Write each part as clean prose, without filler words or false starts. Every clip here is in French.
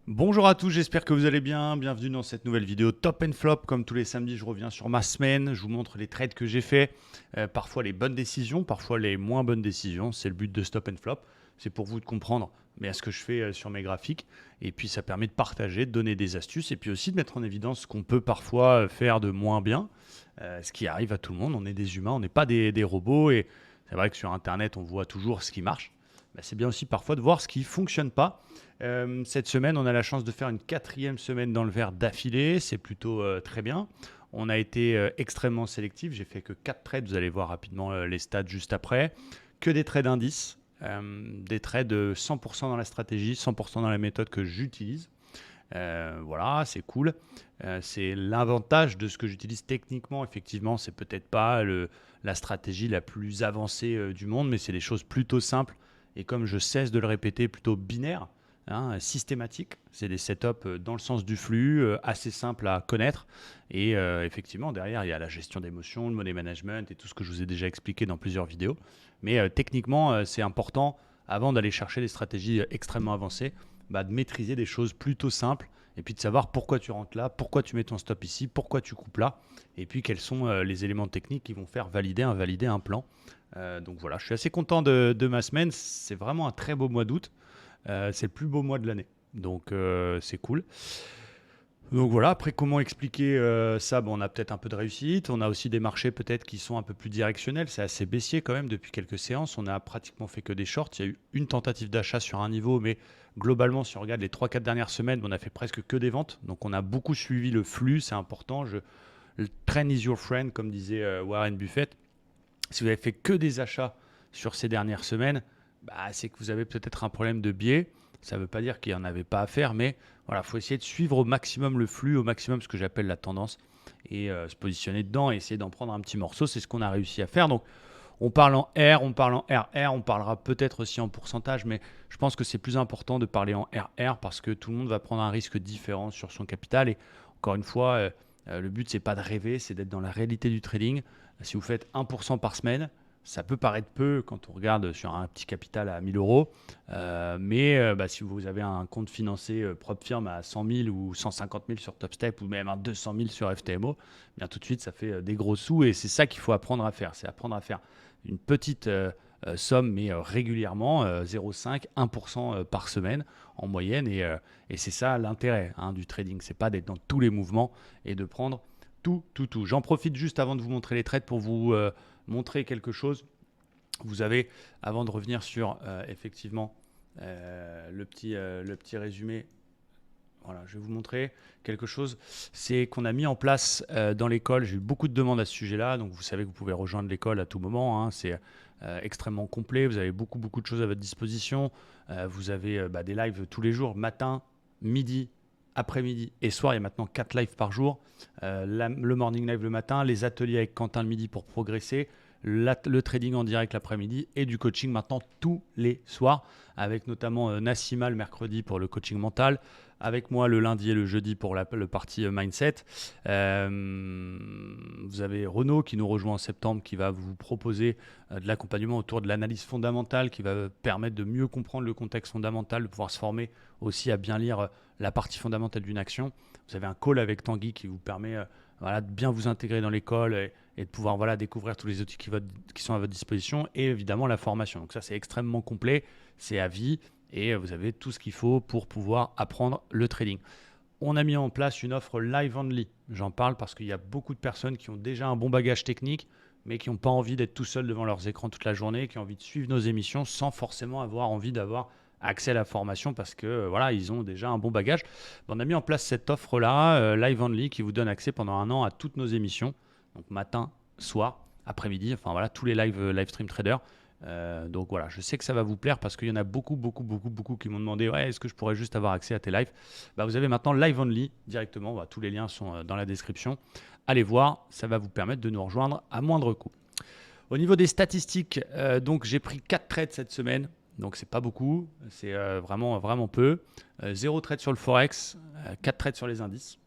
Bonjour à tous, j'espère que vous allez bien. Bienvenue dans cette nouvelle vidéo Top and Flop. Comme tous les samedis, je reviens sur ma semaine. Je vous montre les trades que j'ai faits. Parfois les bonnes décisions, parfois les moins bonnes décisions. C'est le but de Stop and Flop. C'est pour vous de comprendre ce que je fais sur mes graphiques. Et puis ça permet de partager, de donner des astuces et puis aussi de mettre en évidence ce qu'on peut parfois faire de moins bien. Ce qui arrive à tout le monde. On est des humains, on n'est pas des robots. Et c'est vrai que sur Internet, on voit toujours ce qui marche. C'est bien aussi parfois de voir ce qui ne fonctionne pas. Cette semaine, on a la chance de faire une quatrième semaine dans le vert d'affilée. C'est plutôt très bien. On a été extrêmement sélectif. J'ai fait que 4 trades. Vous allez voir rapidement les stats juste après. Que des trades indices. Des trades 100% dans la stratégie, 100% dans la méthode que j'utilise. Voilà, c'est cool. C'est l'avantage de ce que j'utilise techniquement. Effectivement, c'est peut-être pas la stratégie la plus avancée du monde, mais c'est des choses plutôt simples. Et comme je cesse de le répéter, plutôt binaires, systématiques. C'est des setups dans le sens du flux, assez simples à connaître. Et effectivement, derrière, il y a la gestion d'émotions, le money management et tout ce que je vous ai déjà expliqué dans plusieurs vidéos. Mais techniquement, c'est important, avant d'aller chercher des stratégies extrêmement avancées, de maîtriser des choses plutôt simples et puis de savoir pourquoi tu rentres là, pourquoi tu mets ton stop ici, pourquoi tu coupes là, et puis quels sont les éléments techniques qui vont faire valider, invalider un plan. Donc voilà, je suis assez content de ma semaine. C'est vraiment un très beau mois d'août. C'est le plus beau mois de l'année. Donc c'est cool. Donc voilà, après comment expliquer ça? On a peut-être un peu de réussite, on a aussi des marchés peut-être qui sont un peu plus directionnels, c'est assez baissier quand même depuis quelques séances, on a pratiquement fait que des shorts, il y a eu une tentative d'achat sur un niveau, mais globalement si on regarde les 3 4 dernières semaines, on a fait presque que des ventes, donc on a beaucoup suivi le flux, c'est important, le trend is your friend comme disait Warren Buffett. Si vous avez fait que des achats sur ces dernières semaines, c'est que vous avez peut-être un problème de biais. Ça ne veut pas dire qu'il n'y en avait pas à faire, mais voilà, il faut essayer de suivre au maximum le flux, au maximum ce que j'appelle la tendance, et se positionner dedans et essayer d'en prendre un petit morceau. C'est ce qu'on a réussi à faire. Donc, on parle en R, on parle en RR, on parlera peut-être aussi en pourcentage, mais je pense que c'est plus important de parler en RR parce que tout le monde va prendre un risque différent sur son capital. Et encore une fois, le but, c'est pas de rêver, c'est d'être dans la réalité du trading. Si vous faites 1% par semaine, ça peut paraître peu quand on regarde sur un petit capital à 1000 euros, mais si vous avez un compte financé propre firme à 100 000 ou 150 000 sur Topstep ou même un 200 000 sur FTMO, bien tout de suite ça fait des gros sous et c'est ça qu'il faut apprendre à faire. C'est apprendre à faire une petite somme, mais régulièrement, 0,5, 1% par semaine en moyenne. Et c'est ça l'intérêt du trading. C'est pas d'être dans tous les mouvements et de prendre tout. J'en profite juste avant de vous montrer les trades pour vous montrer quelque chose. Vous avez, avant de revenir sur effectivement le petit résumé, voilà, je vais vous montrer quelque chose. C'est qu'on a mis en place dans l'école. J'ai eu beaucoup de demandes à ce sujet-là. Donc, vous savez que vous pouvez rejoindre l'école à tout moment. C'est extrêmement complet. Vous avez beaucoup de choses à votre disposition. Vous avez des lives tous les jours, matin, midi, après-midi et soir. Il y a maintenant 4 lives par jour. Le morning live le matin, les ateliers avec Quentin le midi pour progresser, le trading en direct l'après-midi et du coaching maintenant tous les soirs, avec notamment Nassima le mercredi pour le coaching mental, avec moi le lundi et le jeudi pour le parti mindset. Vous avez Renaud qui nous rejoint en septembre, qui va vous proposer de l'accompagnement autour de l'analyse fondamentale, qui va permettre de mieux comprendre le contexte fondamental, de pouvoir se former aussi à bien lire la partie fondamentale d'une action. Vous avez un call avec Tanguy qui vous permet de bien vous intégrer dans l'école et de pouvoir découvrir tous les outils qui sont à votre disposition, et évidemment la formation. Donc ça, c'est extrêmement complet, c'est à vie, et vous avez tout ce qu'il faut pour pouvoir apprendre le trading. On a mis en place une offre live only. J'en parle parce qu'il y a beaucoup de personnes qui ont déjà un bon bagage technique, mais qui n'ont pas envie d'être tout seuls devant leurs écrans toute la journée, qui ont envie de suivre nos émissions sans forcément avoir envie d'avoir accès à la formation parce que ils ont déjà un bon bagage. On a mis en place cette offre-là, live only, qui vous donne accès pendant un an à toutes nos émissions, donc matin, soir, après-midi, tous les live stream traders. Donc voilà, je sais que ça va vous plaire parce qu'il y en a beaucoup qui m'ont demandé ouais, est-ce que je pourrais juste avoir accès à tes lives. Vous avez maintenant live only directement, tous les liens sont dans la description. Allez voir, ça va vous permettre de nous rejoindre à moindre coût. Au niveau des statistiques, donc j'ai pris 4 trades cette semaine, donc c'est pas beaucoup, c'est vraiment peu. 0 trade sur le Forex, 4 trades sur les indices.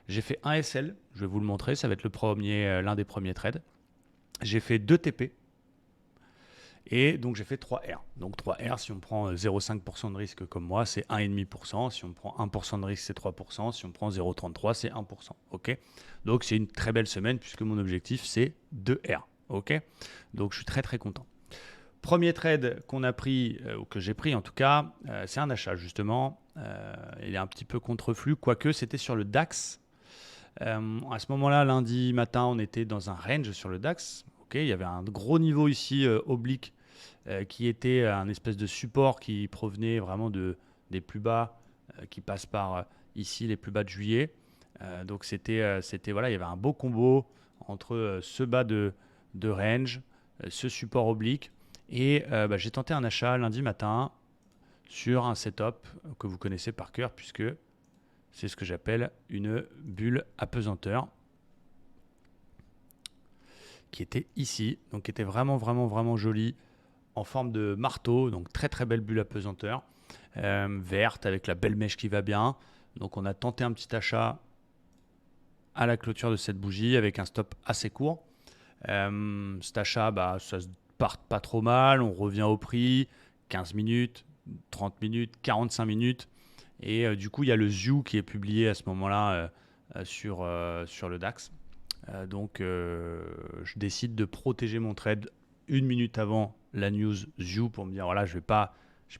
J'ai fait un SL, je vais vous le montrer, ça va être l'un des premiers trades. J'ai fait 2 TP. Et donc j'ai fait 3 R. Donc 3 R, si on prend 0,5% de risque comme moi, c'est 1,5%. Si on prend 1% de risque, c'est 3%. Si on prend 0,33, c'est 1%. Ok. Donc c'est une très belle semaine puisque mon objectif, c'est 2 R. Ok. Donc je suis très très content. Premier trade qu'on a pris, ou que j'ai pris en tout cas, c'est un achat justement. Il est un petit peu contre-flux, quoique c'était sur le DAX. À ce moment-là, lundi matin, on était dans un range sur le DAX. Okay, il y avait un gros niveau ici oblique qui était un espèce de support qui provenait vraiment des plus bas, qui passe par ici les plus bas de juillet. Donc c'était voilà, il y avait un beau combo entre ce bas de range, ce support oblique. Et j'ai tenté un achat lundi matin sur un setup que vous connaissez par cœur puisque c'est ce que j'appelle une bulle apesanteur qui était ici, donc qui était vraiment, vraiment, vraiment jolie en forme de marteau, donc très, très belle bulle apesanteur, verte avec la belle mèche qui va bien. Donc on a tenté un petit achat à la clôture de cette bougie avec un stop assez court. Cet achat, ça se part pas trop mal, on revient au prix, 15 minutes, 30 minutes, 45 minutes. Et du coup, il y a le ZIU qui est publié à ce moment-là sur le DAX. Donc, je décide de protéger mon trade une minute avant la news ZIU pour me dire, voilà, j'ai pas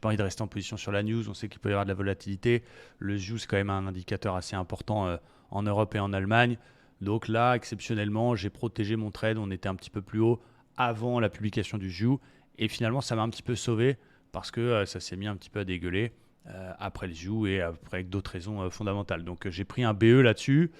envie de rester en position sur la news. On sait qu'il peut y avoir de la volatilité. Le ZIU, c'est quand même un indicateur assez important en Europe et en Allemagne. Donc là, exceptionnellement, j'ai protégé mon trade. On était un petit peu plus haut avant la publication du ZIU. Et finalement, ça m'a un petit peu sauvé parce que ça s'est mis un petit peu à dégueuler après le ZIU et après avec d'autres raisons fondamentales. Donc j'ai pris un BE là-dessus.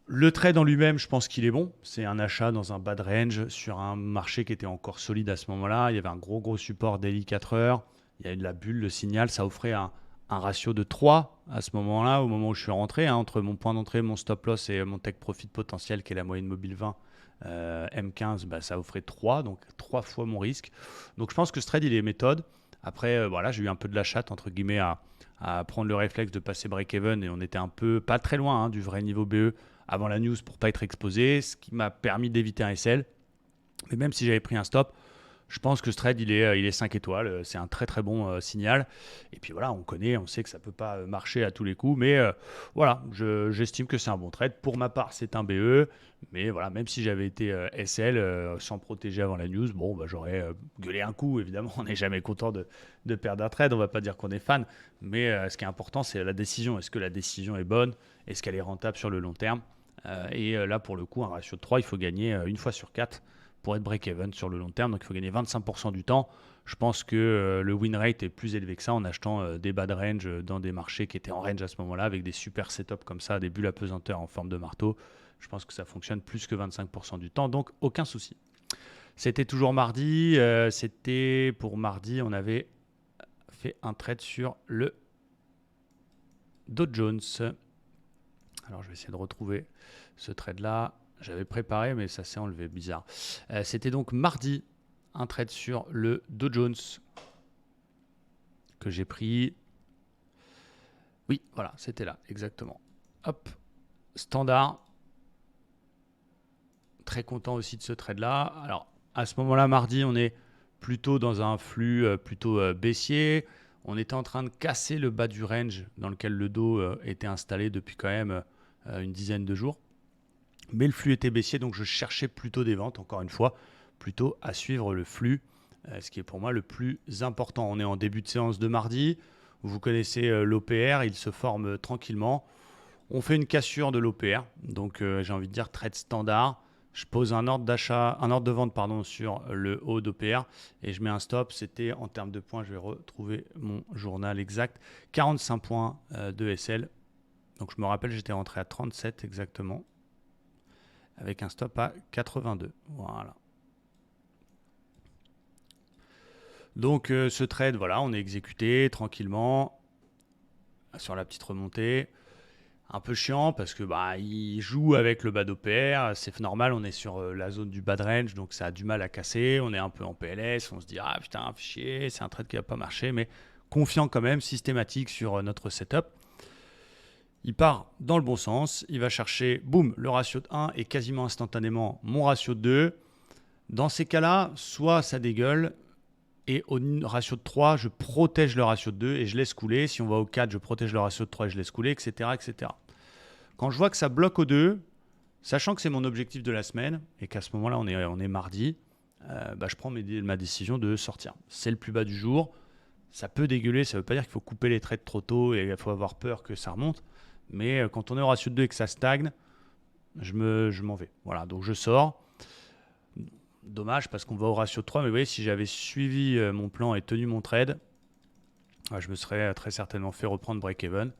Le trade en lui-même, je pense qu'il est bon. C'est un achat dans un bad range sur un marché qui était encore solide à ce moment-là. Il y avait un gros support daily 4 heures. Il y a eu de la bulle, le signal. Ça offrait un ratio de 3 à ce moment-là, au moment où je suis rentré. Entre mon point d'entrée, mon stop loss et mon take profit potentiel, qui est la moyenne mobile 20 M15, ça offrait 3, donc 3 fois mon risque. Donc je pense que ce trade, il est méthode. Après, voilà, j'ai eu un peu de la chatte, entre guillemets, à prendre le réflexe de passer break-even. Et on était un peu, pas très loin du vrai niveau BE avant la news pour pas être exposé, ce qui m'a permis d'éviter un SL. Mais même si j'avais pris un stop, je pense que ce trade, il est 5 étoiles. C'est un très très bon signal. Et puis voilà, on sait que ça ne peut pas marcher à tous les coups. Mais voilà, j'estime que c'est un bon trade. Pour ma part, c'est un BE. Mais voilà, même si j'avais été SL sans protéger avant la news, j'aurais gueulé un coup. Évidemment, on n'est jamais content de perdre un trade. On ne va pas dire qu'on est fan. Mais ce qui est important, c'est la décision. Est-ce que la décision est bonne? Est-ce qu'elle est rentable sur le long terme? Et là, pour le coup, un ratio de 3, il faut gagner une fois sur 4 pour être break-even sur le long terme. Donc, il faut gagner 25% du temps. Je pense que le win rate est plus élevé que ça en achetant des bad range dans des marchés qui étaient en range à ce moment-là, avec des super setups comme ça, des bulles apesanteur en forme de marteau. Je pense que ça fonctionne plus que 25% du temps, donc aucun souci. C'était toujours mardi. C'était pour mardi, on avait fait un trade sur le Dow Jones. Alors, je vais essayer de retrouver ce trade-là. J'avais préparé, mais ça s'est enlevé. Bizarre. C'était donc mardi, un trade sur le Dow Jones que j'ai pris. Oui, voilà, c'était là, exactement. Hop, standard. Très content aussi de ce trade-là. Alors, à ce moment-là, mardi, on est plutôt dans un flux plutôt baissier. On était en train de casser le bas du range dans lequel le Dow était installé depuis quand même une dizaine de jours. Mais le flux était baissier, donc je cherchais plutôt des ventes, encore une fois, plutôt à suivre le flux, ce qui est pour moi le plus important. On est en début de séance de mardi, vous connaissez l'OPR, il se forme tranquillement. On fait une cassure de l'OPR, donc j'ai envie de dire trade standard. Je pose un ordre d'achat, un ordre de vente sur le haut d'OPR et je mets un stop. C'était en termes de points, je vais retrouver mon journal exact, 45 points de SL. Donc je me rappelle, j'étais rentré à 37 exactement, avec un stop à 82. Voilà. Donc ce trade, voilà, on est exécuté tranquillement sur la petite remontée. Un peu chiant parce que il joue avec le bas d'OPR, c'est normal, on est sur la zone du bad range, donc ça a du mal à casser, on est un peu en PLS, on se dit ah putain, chier, c'est un trade qui va pas marcher, mais confiant quand même, systématique sur notre setup. Il part dans le bon sens, il va chercher, boum, le ratio de 1 et quasiment instantanément mon ratio de 2. Dans ces cas-là, soit ça dégueule, et au ratio de 3, je protège le ratio de 2 et je laisse couler. Si on va au 4, je protège le ratio de 3 et je laisse couler, etc. etc. Quand je vois que ça bloque au 2, sachant que c'est mon objectif de la semaine et qu'à ce moment-là, on est mardi, je prends ma décision de sortir. C'est le plus bas du jour. Ça peut dégueuler, ça ne veut pas dire qu'il faut couper les trades trop tôt et il faut avoir peur que ça remonte. Mais quand on est au ratio de 2 et que ça stagne, je m'en vais. Voilà, donc je sors. Dommage parce qu'on va au ratio de 3, mais vous voyez, si j'avais suivi mon plan et tenu mon trade, je me serais très certainement fait reprendre break-even.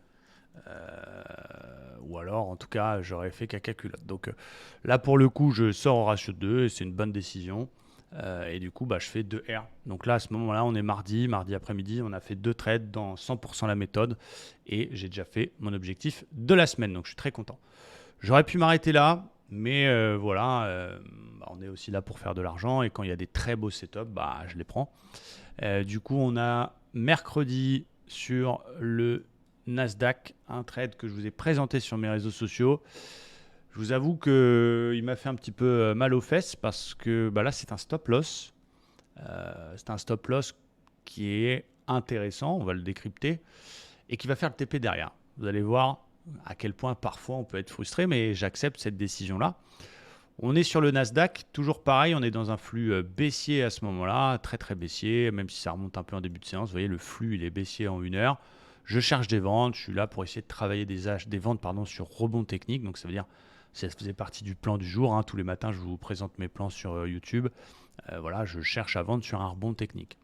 Ou alors, en tout cas, j'aurais fait caca culotte. Donc là, pour le coup, je sors au ratio de 2 et c'est une bonne décision. Et du coup, je fais 2 R. Donc là, à ce moment-là, on est mardi après-midi, on a fait 2 trades dans 100% la méthode et j'ai déjà fait mon objectif de la semaine. Donc je suis très content. J'aurais pu m'arrêter là, mais voilà, on est aussi là pour faire de l'argent et quand il y a des très beaux setups, je les prends. Du coup, on a mercredi sur le Nasdaq, un trade que je vous ai présenté sur mes réseaux sociaux. Je vous avoue qu'il m'a fait un petit peu mal aux fesses parce que là, c'est un stop loss. C'est un stop loss qui est intéressant, on va le décrypter, et qui va faire le TP derrière. Vous allez voir à quel point parfois on peut être frustré, mais j'accepte cette décision-là. On est sur le Nasdaq, toujours pareil, on est dans un flux baissier à ce moment-là, très très baissier, même si ça remonte un peu en début de séance. Vous voyez, le flux il est baissier en 1 heure. Je cherche des ventes, je suis là pour essayer de travailler des ventes sur rebond technique. Donc ça veut dire, ça faisait partie du plan du jour. Tous les matins, je vous présente mes plans sur YouTube. Voilà, je cherche à vendre sur un rebond technique.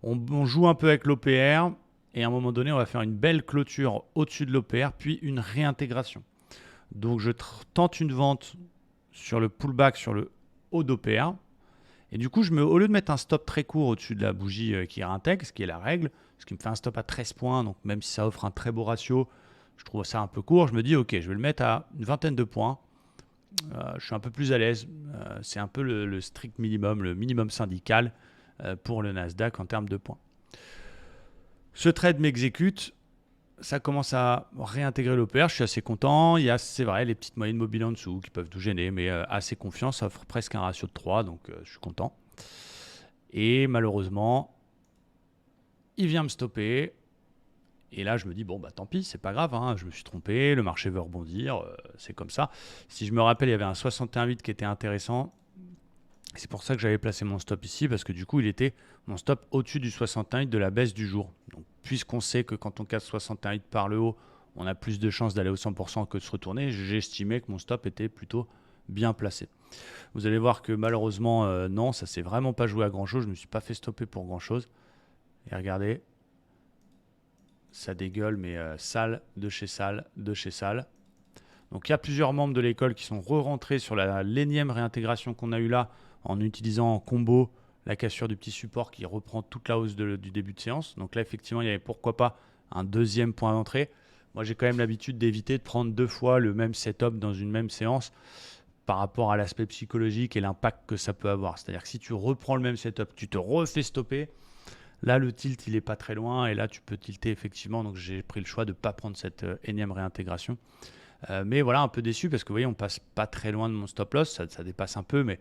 On joue un peu avec l'OPR et à un moment donné, on va faire une belle clôture au-dessus de l'OPR, puis une réintégration. Donc je tente une vente sur le pullback sur le haut d'OPR. Et du coup, au lieu de mettre un stop très court au-dessus de la bougie qui réintègre, ce qui est la règle, ce qui me fait un stop à 13 points, donc même si ça offre un très beau ratio, je trouve ça un peu court, je me dis ok, je vais le mettre à une vingtaine de points. Je suis un peu plus à l'aise. C'est un peu le strict minimum, le minimum syndical pour le Nasdaq en termes de points. Ce trade m'exécute. Ça commence à réintégrer l'OPR, je suis assez content. Il y a, c'est vrai, les petites moyennes mobiles en dessous qui peuvent tout gêner, mais assez confiant, ça offre presque un ratio de 3, donc je suis content. Et malheureusement, il vient me stopper. Et là, je me dis, tant pis, c'est pas grave, je me suis trompé, le marché veut rebondir, c'est comme ça. Si je me rappelle, il y avait un 61,8 qui était intéressant. C'est pour ça que j'avais placé mon stop ici, parce que du coup, il était mon stop au-dessus du 61,8 de la baisse du jour. Donc, puisqu'on sait que quand on casse 61,8 par le haut, on a plus de chances d'aller au 100% que de se retourner, j'estimais que mon stop était plutôt bien placé. Vous allez voir que malheureusement, non, ça ne s'est vraiment pas joué à grand-chose. Je ne me suis pas fait stopper pour grand-chose. Et regardez, ça dégueule, mais sale, de chez sale, de chez sale. Donc il y a plusieurs membres de l'école qui sont re-rentrés sur l'énième réintégration qu'on a eue là en utilisant en combo la cassure du petit support qui reprend toute la hausse du début de séance. Donc là, effectivement, il y avait pourquoi pas un deuxième point d'entrée. Moi, j'ai quand même l'habitude d'éviter de prendre 2 fois le même setup dans une même séance par rapport à l'aspect psychologique et l'impact que ça peut avoir. C'est-à-dire que si tu reprends le même setup, tu te refais stopper, là, le tilt, il n'est pas très loin et là, tu peux tilter effectivement. Donc, j'ai pris le choix de ne pas prendre cette énième réintégration. Mais voilà, un peu déçu parce que vous voyez, on passe pas très loin de mon stop loss, ça dépasse un peu, mais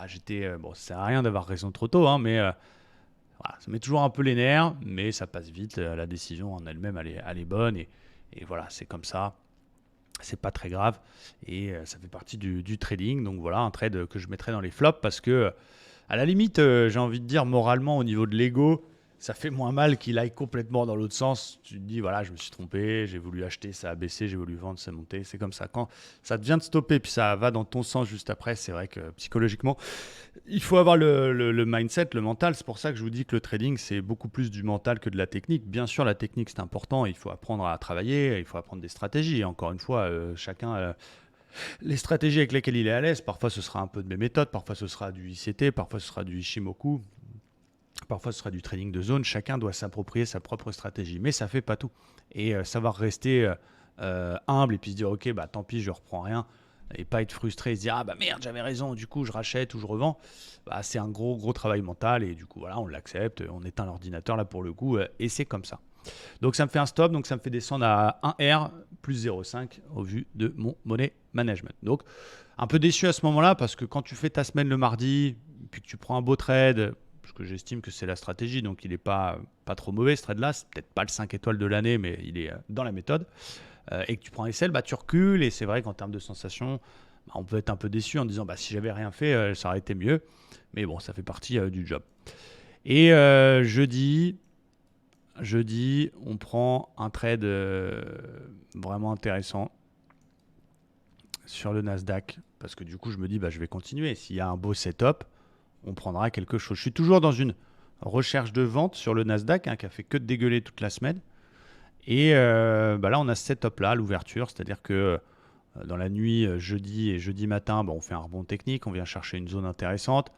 j'étais ça sert à rien d'avoir raison trop tôt, mais voilà, ça met toujours un peu les nerfs, mais ça passe vite. La décision en elle-même, elle est bonne et voilà, c'est comme ça. C'est pas très grave et ça fait partie du trading. Donc voilà, un trade que je mettrai dans les flops parce que à la limite, j'ai envie de dire moralement au niveau de l'ego, ça fait moins mal qu'il aille complètement dans l'autre sens. Tu te dis, voilà, je me suis trompé, j'ai voulu acheter, ça a baissé, j'ai voulu vendre, ça a monté. C'est comme ça. Quand ça te vient de stopper puis ça va dans ton sens juste après, c'est vrai que psychologiquement, il faut avoir le mindset, le mental. C'est pour ça que je vous dis que le trading, c'est beaucoup plus du mental que de la technique. Bien sûr, la technique, c'est important. Il faut apprendre à travailler, il faut apprendre des stratégies. Et encore une fois, chacun... les stratégies avec lesquelles il est à l'aise, parfois ce sera un peu de mes méthodes, parfois ce sera du ICT, parfois ce sera du Ishimoku, parfois ce sera du trading de zone. Chacun doit s'approprier sa propre stratégie, mais ça ne fait pas tout. Et savoir rester humble et puis se dire ok, tant pis, je ne reprends rien, et pas être frustré et se dire merde, j'avais raison, du coup je rachète ou je revends, c'est un gros travail mental et du coup voilà, on l'accepte, on éteint l'ordinateur là pour le coup et c'est comme ça. Donc ça me fait un stop, donc ça me fait descendre à 1R plus 0,5 au vu de mon money management. Donc un peu déçu à ce moment-là parce que quand tu fais ta semaine le mardi, puis que tu prends un beau trade, parce que j'estime que c'est la stratégie, donc il n'est pas trop mauvais ce trade-là, c'est peut-être pas le 5 étoiles de l'année, mais il est dans la méthode, et que tu prends un SL, tu recules, et c'est vrai qu'en termes de sensations, on peut être un peu déçu en disant si j'avais rien fait, ça aurait été mieux, mais bon, ça fait partie du job. Et jeudi, on prend un trade vraiment intéressant sur le Nasdaq, parce que du coup, je me dis, je vais continuer. S'il y a un beau setup, on prendra quelque chose. Je suis toujours dans une recherche de vente sur le Nasdaq, qui a fait que de dégueuler toute la semaine. Et là, on a ce setup-là à l'ouverture, c'est-à-dire que dans la nuit, jeudi et jeudi matin, on fait un rebond technique, on vient chercher une zone intéressante.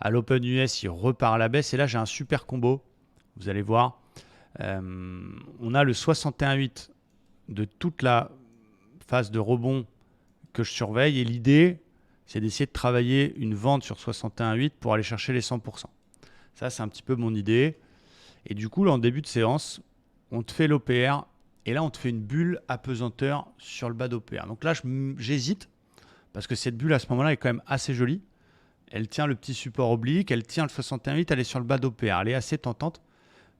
À l'Open US, il repart à la baisse. Et là, j'ai un super combo. Vous allez voir. On a le 61,8 de toute la phase de rebond que je surveille. Et l'idée, c'est d'essayer de travailler une vente sur 61,8 pour aller chercher les 100%. Ça, c'est un petit peu mon idée. Et du coup, là, en début de séance, on te fait l'OPR. Et là, on te fait une bulle apesanteur sur le bas d'OPR. Donc là, j'hésite. Parce que cette bulle, à ce moment-là, est quand même assez jolie. Elle tient le petit support oblique. Elle tient le 61,8. Elle est sur le bas d'OPR. Elle est assez tentante.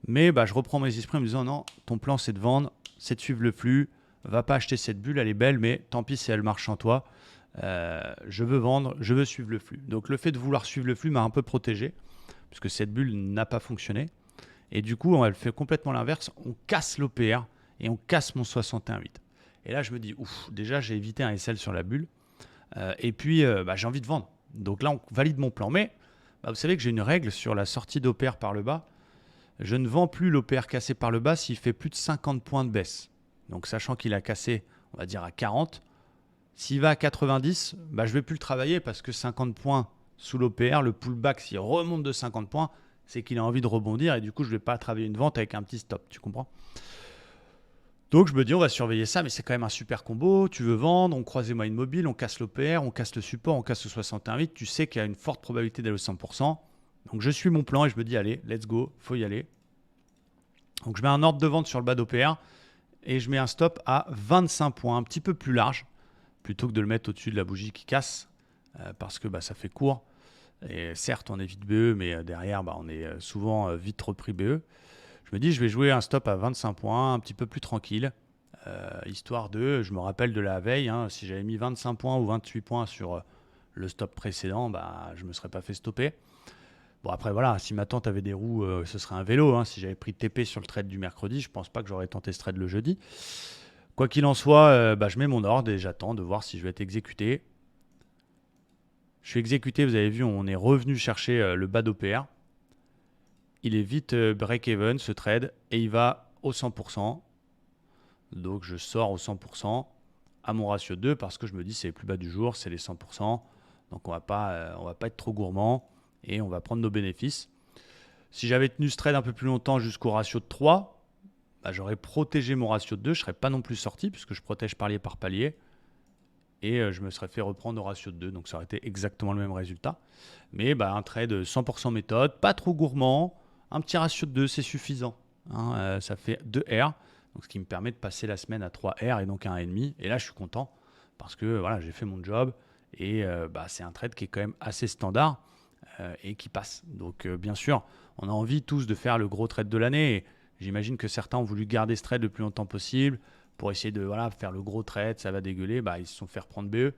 Mais je reprends mes esprits en me disant non, ton plan, c'est de vendre. C'est de suivre le flux. Va pas acheter cette bulle. Elle est belle, mais tant pis si elle marche en toi. Je veux vendre, je veux suivre le flux. Donc le fait de vouloir suivre le flux m'a un peu protégé, puisque cette bulle n'a pas fonctionné. Et du coup, elle fait complètement l'inverse. On casse l'OPR et on casse mon 61,8. Et là, je me dis, ouf, déjà, j'ai évité un SL sur la bulle. Et puis, j'ai envie de vendre. Donc là, on valide mon plan. Mais vous savez que j'ai une règle sur la sortie d'OPR par le bas. Je ne vends plus l'OPR cassé par le bas s'il fait plus de 50 points de baisse. Donc, sachant qu'il a cassé, on va dire, à 40, s'il va à 90, je ne vais plus le travailler parce que 50 points sous l'OPR, le pullback, s'il remonte de 50 points, c'est qu'il a envie de rebondir et du coup, je ne vais pas travailler une vente avec un petit stop. Tu comprends ? Donc, je me dis, on va surveiller ça, mais c'est quand même un super combo. Tu veux vendre, on croise les moyennes mobiles, on casse l'OPR, on casse le support, on casse le 61,8. Tu sais qu'il y a une forte probabilité d'aller au 100%. Donc, je suis mon plan et je me dis, allez, let's go, faut y aller. Donc, je mets un ordre de vente sur le bas d'OPR et je mets un stop à 25 points, un petit peu plus large, plutôt que de le mettre au-dessus de la bougie qui casse, parce que ça fait court. Et certes, on évite BE, mais derrière, on est souvent vite repris BE. Je me dis, je vais jouer un stop à 25 points, un petit peu plus tranquille, histoire de, je me rappelle de la veille, si j'avais mis 25 points ou 28 points sur le stop précédent, je ne me serais pas fait stopper. Bon, après, voilà, si ma tante avait des roues, ce serait un vélo. Si j'avais pris TP sur le trade du mercredi, je ne pense pas que j'aurais tenté ce trade le jeudi. Quoi qu'il en soit, je mets mon ordre et j'attends de voir si je vais être exécuté. Je suis exécuté, vous avez vu, on est revenu chercher le bas d'OPR. Il est vite break-even ce trade et il va au 100%. Donc je sors au 100% à mon ratio 2 parce que je me dis c'est les plus bas du jour, c'est les 100%. Donc on va pas être trop gourmand et on va prendre nos bénéfices. Si j'avais tenu ce trade un peu plus longtemps jusqu'au ratio de 3, j'aurais protégé mon ratio de 2. Je ne serais pas non plus sorti puisque je protège palier par palier. Et je me serais fait reprendre au ratio de 2. Donc ça aurait été exactement le même résultat. Mais un trade 100% méthode, pas trop gourmand. Un petit ratio de 2, c'est suffisant. Ça fait 2 R. Donc, ce qui me permet de passer la semaine à 3 R et donc à 1,5. Et là, je suis content parce que voilà, j'ai fait mon job. Et c'est un trade qui est quand même assez standard et qui passe. Donc bien sûr, on a envie tous de faire le gros trade de l'année. Et j'imagine que certains ont voulu garder ce trade le plus longtemps possible pour essayer de faire le gros trade, ça va dégueuler. Ils se sont fait reprendre BE.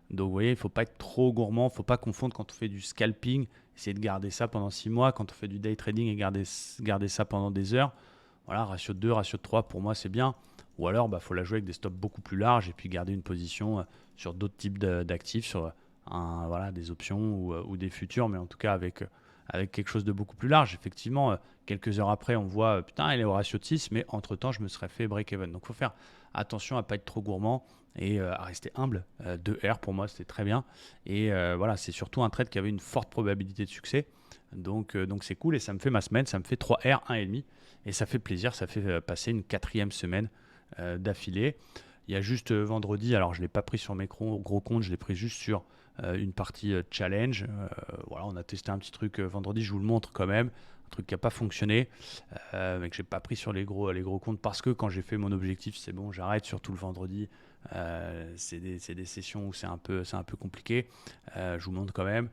Donc vous voyez, il ne faut pas être trop gourmand, il ne faut pas confondre quand on fait du scalping, essayer de garder ça pendant 6 mois, quand on fait du day trading et garder ça pendant des heures. Voilà, ratio de 2, ratio de 3, pour moi c'est bien. Ou alors, faut la jouer avec des stops beaucoup plus larges et puis garder une position sur d'autres types d'actifs, sur des options ou des futurs, mais en tout cas avec quelque chose de beaucoup plus large. Effectivement, quelques heures après, on voit, putain, elle est au ratio de 6, mais entre-temps, je me serais fait break-even. Donc, il faut faire attention à ne pas être trop gourmand et à rester humble. 2R, pour moi, c'était très bien. Et c'est surtout un trade qui avait une forte probabilité de succès. Donc c'est cool et ça me fait ma semaine, ça me fait 3R, 1,5. Et ça fait plaisir, ça fait passer une 4e semaine d'affilée. Il y a juste vendredi, alors je ne l'ai pas pris sur mes gros comptes, je l'ai pris juste sur une partie challenge. On a testé un petit truc vendredi, je vous le montre quand même. truc qui n'a pas fonctionné, mais que j'ai pas pris sur les gros comptes parce que quand j'ai fait mon objectif, c'est bon, j'arrête, surtout le vendredi. C'est des sessions où c'est un peu compliqué. Je vous montre quand même.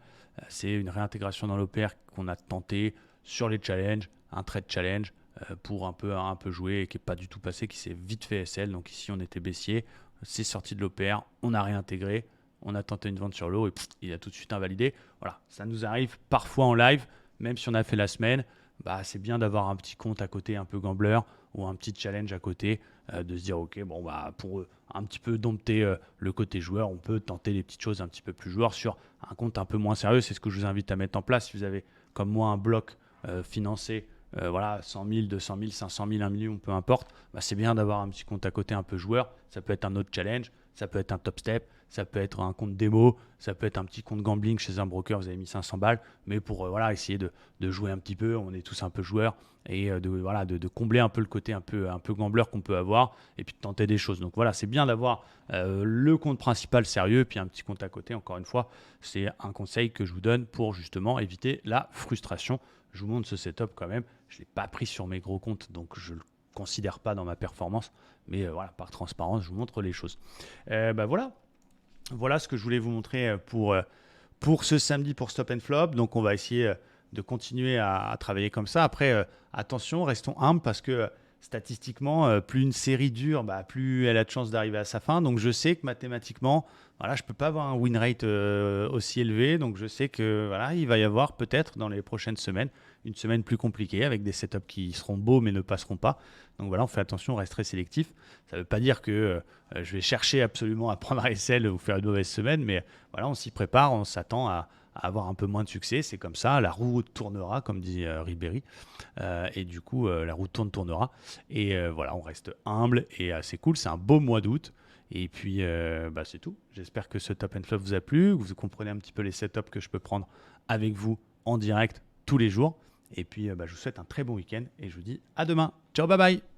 C'est une réintégration dans l'OPR qu'on a tenté sur les challenges, un trade challenge pour un peu jouer et qui n'est pas du tout passé, qui s'est vite fait SL. Donc ici, on était baissier, c'est sorti de l'OPR, on a réintégré, on a tenté une vente sur l'eau et il a tout de suite invalidé. Voilà, ça nous arrive parfois en live, même si on a fait la semaine. C'est bien d'avoir un petit compte à côté un peu gambler ou un petit challenge à côté, de se dire ok, bon, pour un petit peu dompter le côté joueur, on peut tenter des petites choses un petit peu plus joueurs sur un compte un peu moins sérieux. C'est ce que je vous invite à mettre en place si vous avez comme moi un bloc financé, voilà, 100 000, 200 000, 500 000, 1 million, peu importe. C'est bien d'avoir un petit compte à côté un peu joueur. Ça peut être un autre challenge, ça peut être un top step, ça peut être un compte démo, ça peut être un petit compte gambling chez un broker, vous avez mis 500 balles, mais pour essayer de jouer un petit peu, on est tous un peu joueurs, et de combler un peu le côté un peu gambler qu'on peut avoir, et puis de tenter des choses. Donc voilà, c'est bien d'avoir le compte principal sérieux, puis un petit compte à côté. Encore une fois, c'est un conseil que je vous donne pour justement éviter la frustration. Je vous montre ce setup quand même. Je ne l'ai pas pris sur mes gros comptes, donc je ne le considère pas dans ma performance, mais par transparence, je vous montre les choses. Voilà ce que je voulais vous montrer pour ce samedi pour Stop and Flop. Donc, on va essayer de continuer à travailler comme ça. Après, attention, restons humbles parce que statistiquement, plus une série dure, plus elle a de chances d'arriver à sa fin. Donc, je sais que mathématiquement, voilà, je ne peux pas avoir un win rate aussi élevé. Donc, je sais que il va y avoir peut-être dans les prochaines semaines une semaine plus compliquée avec des setups qui seront beaux mais ne passeront pas. Donc voilà, on fait attention, on reste très sélectif. Ça ne veut pas dire que je vais chercher absolument à prendre un SL ou faire une mauvaise semaine, mais voilà, on s'y prépare, on s'attend à avoir un peu moins de succès. C'est comme ça, la roue tournera, comme dit Ribéry. Et du coup, la roue tournera. Et voilà, on reste humble et c'est cool. C'est un beau mois d'août. Et puis, c'est tout. J'espère que ce Top and Flop vous a plu, que vous comprenez un petit peu les setups que je peux prendre avec vous en direct tous les jours. Et puis, je vous souhaite un très bon week-end et je vous dis à demain. Ciao, bye bye.